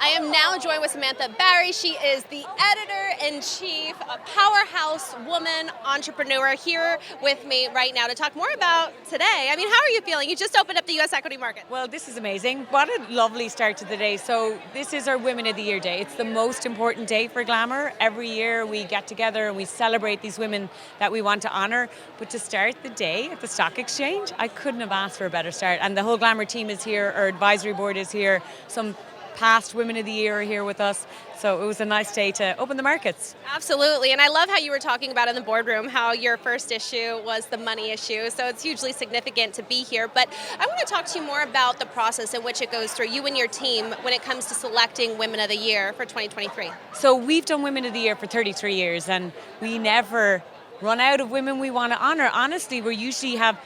I am now joined with Samantha Barry. She is the editor-in-chief, a powerhouse woman entrepreneur here with me right now to talk more about today. I mean, how are you feeling? You just opened up the U.S. equity market. Well, this is amazing. What a lovely start to the day. So this is our Women of the Year Day. It's the most important day for Glamour. Every year we get together and we celebrate these women that we want to honor. But to start the day at the stock exchange, I couldn't have asked for a better start. And the whole Glamour team is here, our advisory board is here, some past Women of the Year are here with us. So it was a nice day to open the markets. Absolutely, and I love how you were talking about in the boardroom how your first issue was the money issue, so it's hugely significant to be here. But I want to talk to you more about the process in which it goes through, you and your team, when it comes to selecting Women of the Year for 2023. So we've done Women of the Year for 33 years and we never run out of women we want to honor. Honestly, we usually have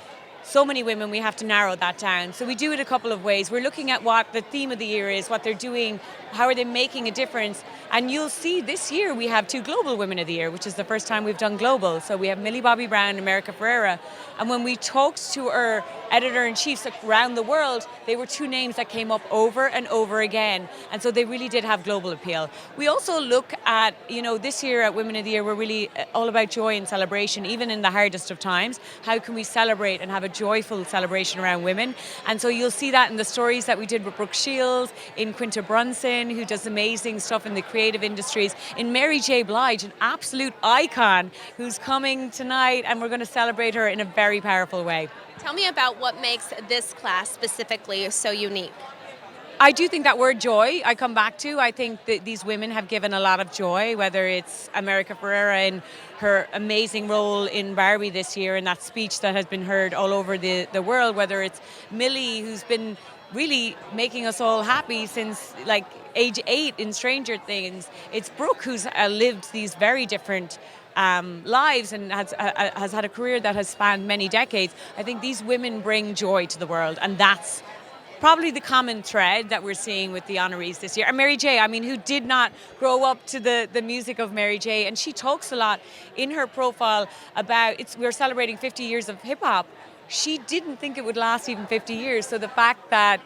so many women, we have to narrow that down. So we do it a couple of ways. We're looking at what the theme of the year is, what they're doing, how are they making a difference. And you'll see this year we have 2 global Women of the Year, which is the first time we've done global. So we have Millie Bobby Brown and America Ferrera. And when we talked to our editor-in-chiefs around the world, they were 2 names that came up over and over again. And so they really did have global appeal. We also look at, this year at Women of the Year, we're really all about joy and celebration, even in the hardest of times. How can we celebrate and have a joyful celebration around women? And so you'll see that in the stories that we did with Brooke Shields, in Quinta Brunson, who does amazing stuff in the creative industries, in Mary J. Blige, an absolute icon who's coming tonight, and we're going to celebrate her in a very powerful way. Tell me about what makes this class specifically so unique. I do think that word joy, I come back to. I think that these women have given a lot of joy, whether it's America Ferrera in her amazing role in Barbie this year and that speech that has been heard all over the world, whether it's Millie, who's been really making us all happy since like age 8 in Stranger Things. It's Brooke, who's lived these very different lives and has had a career that has spanned many decades. I think these women bring joy to the world, and that's probably the common thread that we're seeing with the honorees this year. And Mary J., who did not grow up to the music of Mary J., and she talks a lot in her profile about, we're celebrating 50 years of hip hop. She didn't think it would last even 50 years. So the fact that,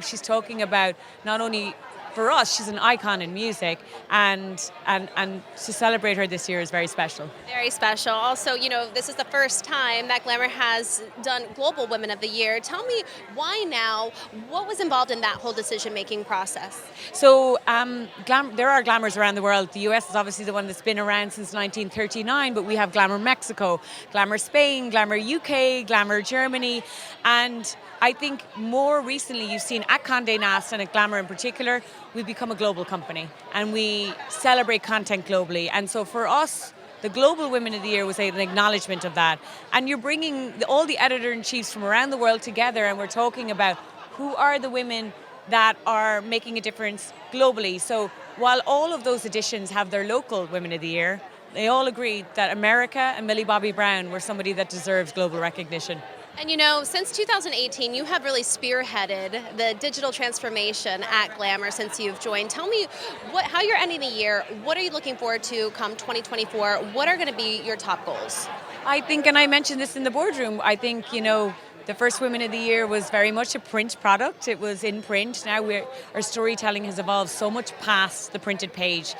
she's talking about not only for us, she's an icon in music, and to celebrate her this year is very special. Very special. Also, this is the first time that Glamour has done Global Women of the Year. Tell me why now? What was involved in that whole decision-making process? So there are Glamours around the world. The US is obviously the one that's been around since 1939, but we have Glamour Mexico, Glamour Spain, Glamour UK, Glamour Germany, and I think more recently you've seen at Condé Nast and at Glamour in particular, we've become a global company and we celebrate content globally. And so for us, the Global Women of the Year was an acknowledgement of that. And you're bringing all the editor-in-chiefs from around the world together, and we're talking about who are the women that are making a difference globally. So while all of those editions have their local Women of the Year, they all agreed that America and Millie Bobby Brown were somebody that deserves global recognition. And since 2018, you have really spearheaded the digital transformation at Glamour since you've joined. Tell me how you're ending the year. What are you looking forward to come 2024? What are going to be your top goals? I think, and I mentioned this in the boardroom, I think, the first Women of the Year was very much a print product. It was in print. Now our storytelling has evolved so much past the printed page.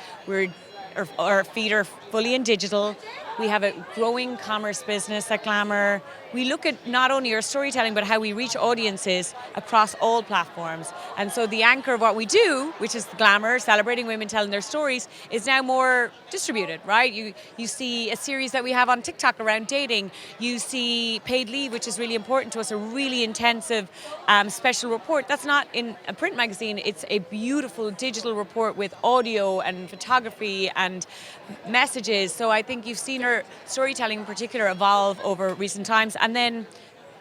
Our feet are fully in digital. We have a growing commerce business at Glamour. We look at not only our storytelling, but how we reach audiences across all platforms. And so the anchor of what we do, which is Glamour, celebrating women telling their stories, is now more distributed, right? You see a series that we have on TikTok around dating. You see Paid Leave, which is really important to us, a really intensive special report. That's not in a print magazine. It's a beautiful digital report with audio and photography and messages. So I think you've seen our storytelling in particular evolve over recent times. And then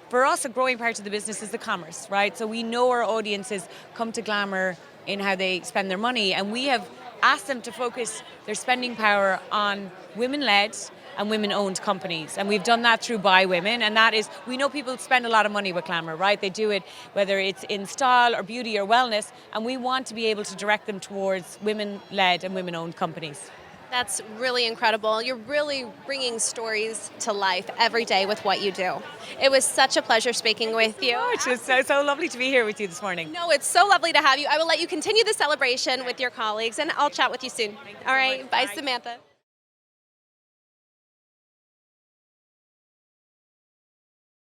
for us, a growing part of the business is the commerce, right? So we know our audiences come to Glamour in how they spend their money, and we have asked them to focus their spending power on women-led and women-owned companies. And we've done that through Buy Women, and that is, we know people spend a lot of money with Glamour, right? They do it whether it's in style or beauty or wellness, and we want to be able to direct them towards women-led and women-owned companies. That's really incredible. You're really bringing stories to life every day with what you do. It was such a pleasure speaking with you. It was so lovely to be here with you this morning. No, it's so lovely to have you. I will let you continue the celebration with your colleagues, and I'll chat with you soon. All right, bye, Samantha.